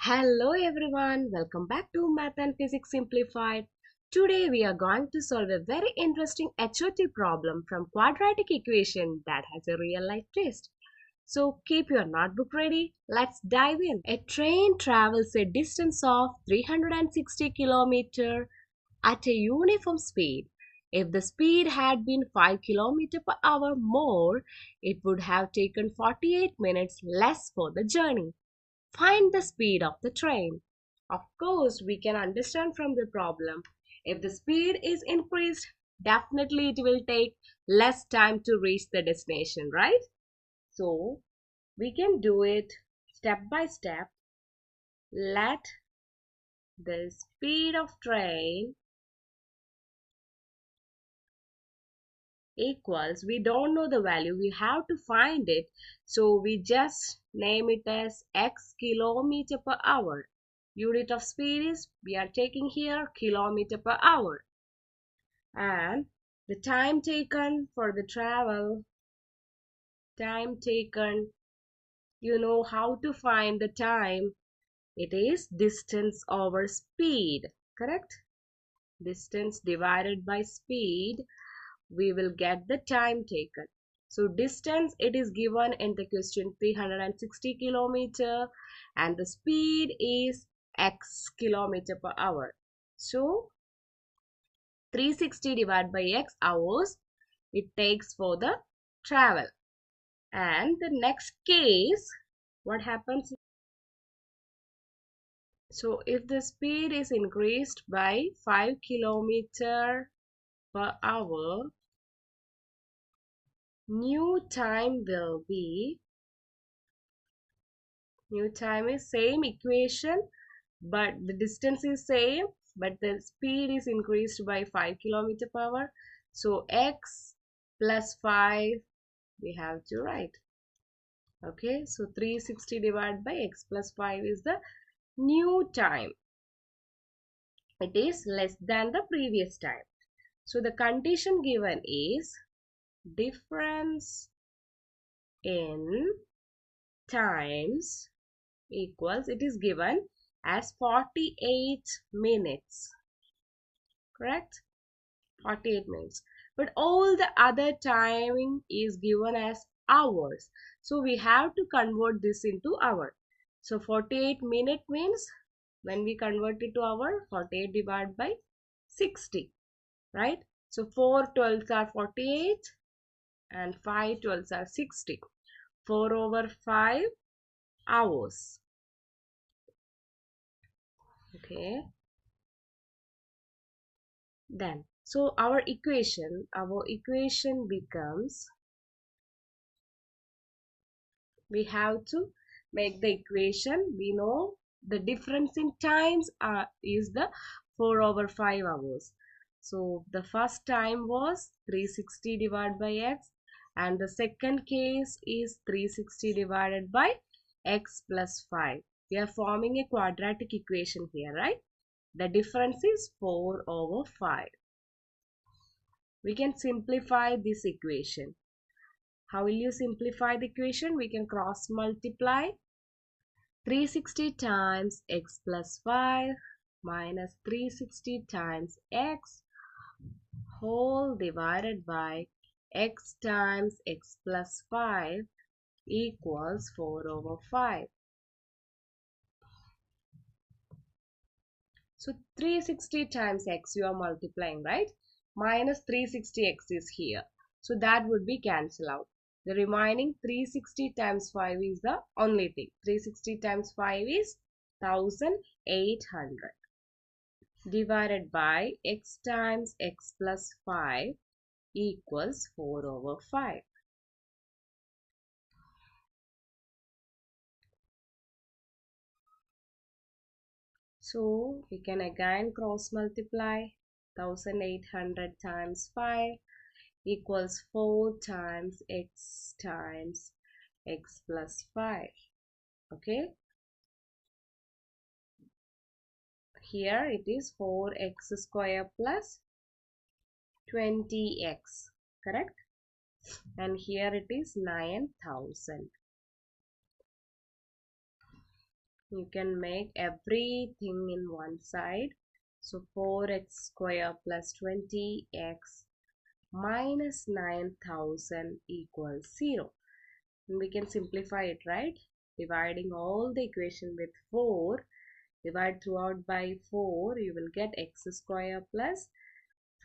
Hello everyone, welcome back to Math and Physics Simplified. Today we are going to solve a very interesting HOT problem from quadratic equation that has a real life twist. So keep your notebook ready, let's dive in. A train travels a distance of 360 km at a uniform speed. If the speed had been 5 km per hour more, it would have taken 48 minutes less for the journey. Find the speed of the train. Of course, we can understand from the problem. If the speed is increased, definitely it will take less time to reach the destination, right? So, we can do it step by step. Let the speed of train equals, we don't know the value, we have to find it. So, we just name it as x kilometer per hour. Unit of speed is, we are taking here kilometer per hour. And the time taken for the travel, time taken, you know how to find the time. It is distance over speed, correct? Distance divided by speed, we will get the time taken. So distance, it is given in the question 360 kilometer and the speed is x kilometer per hour. So 360 divided by x hours it takes for the travel. And the next case, what happens? So if the speed is increased by 5 kilometer per hour, new time will be, new time is same equation, but the distance is same, but the speed is increased by 5 kilometer per hour. So x plus 5 we have to write. Okay, so 360 divided by x plus 5 is the new time. It is less than the previous time. So the condition given is difference in times equals, it is given as 48 minutes. Correct? 48 minutes. But all the other timing is given as hours. So we have to convert this into hour. So 48 minute means, when we convert it to hour, 48 divided by 60. Right? So 4 12s are 48 and 5 12s are 60. 4 over 5 hours. Okay. Then, so our equation becomes, we have to make the equation, we know the difference in times is the 4 over 5 hours. So the first time was 360 divided by x and the second case is 360 divided by x plus 5. We are forming a quadratic equation here, right? The difference is 4 over 5. We can simplify this equation. How will you simplify the equation? We can cross multiply 360 times x plus 5 minus 360 times x whole divided by x times x plus 5 equals 4 over 5. So 360 times x you are multiplying, right? Minus 360x is here. So that would be cancelled out. The remaining 360 times 5 is the only thing. 360 times 5 is 1800 divided by x times x plus 5 equals 4 over 5. So we can again cross multiply 1800 times 5 equals 4 times x plus 5. Okay, here it is 4x square plus 20x, correct? And here it is 9000. You can make everything in one side. So 4x square plus 20x minus 9000 equals 0. And we can simplify it, right? Dividing all the equation with 4, divide throughout by 4, you will get x square plus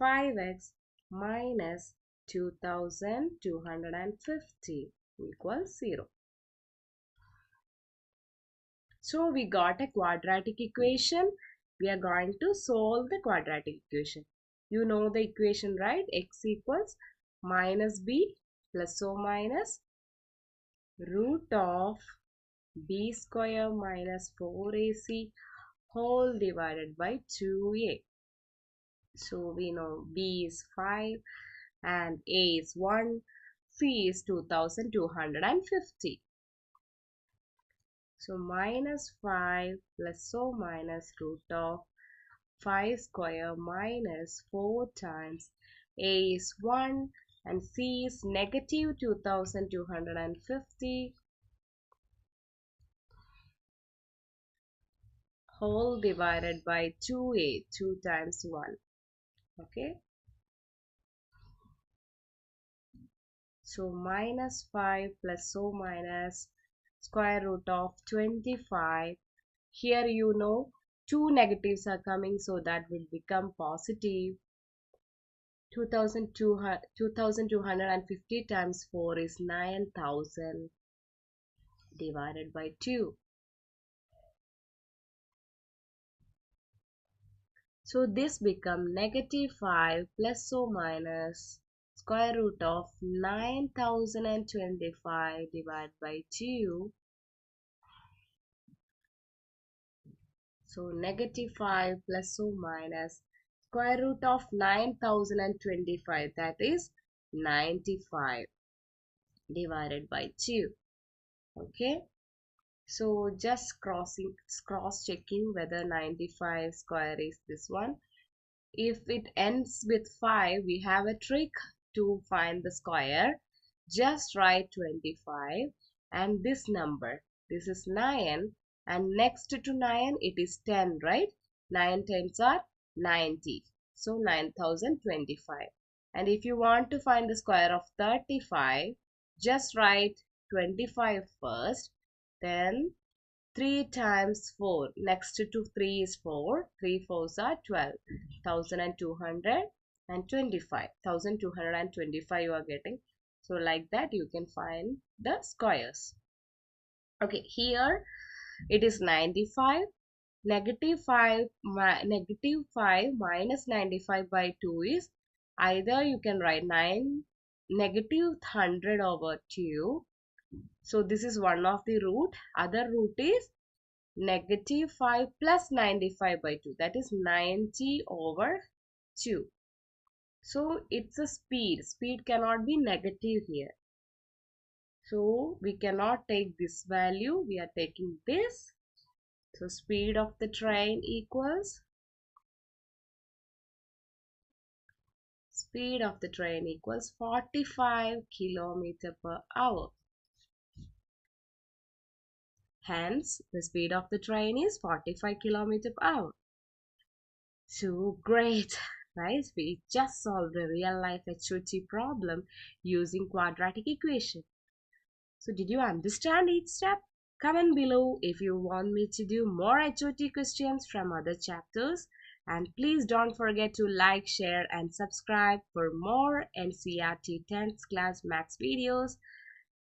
5x minus 2250 equals 0. So we got a quadratic equation. We are going to solve the quadratic equation. You know the equation, right? X equals minus b plus or minus root of b square minus 4ac whole divided by 2a. So we know b is 5 and a is 1, c is 2250. So minus 5 plus or minus root of 5 square minus 4 times a is 1 and c is negative 2250 whole divided by 2a, 2 times 1. Okay. So minus 5 plus or minus square root of 25. Here you know two negatives are coming, so that will become positive. 2250 times 4 is 9000 divided by 2. So this become negative 5 plus or minus square root of 9025 divided by 2. So negative 5 plus or minus square root of 9025, that is 95 divided by 2. Okay. So just cross checking whether 95 square is this one. If it ends with 5, we have a trick to find the square. Just write 25 and this number. This is 9 and next to 9 it is 10, right? 9 tens are 90. So 9025. And if you want to find the square of 35, just write 25 first. Then 3 times 4. Next to 3 is 4. 3 fours are 12. 1225. 1225 you are getting. So like that you can find the squares. Okay, here it is 95. Negative 5 minus 95 by 2 is, either you can write negative 100 over 2. So this is one of the root. Other root is negative 5 plus 95 by 2, that is 90 over 2. So it's a speed cannot be negative here, so we cannot take this value, we are taking this. So speed of the train equals 45 kilometer per hour. Hence the speed of the train is 45 kilometer per hour. So great, guys, we just solved a real life HOT problem using quadratic equation. So did you understand each step? Comment below if you want me to do more HOT questions from other chapters. And please don't forget to like, share and subscribe for more NCERT 10th class maths videos.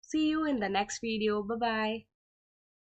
See you in the next video. Bye-bye.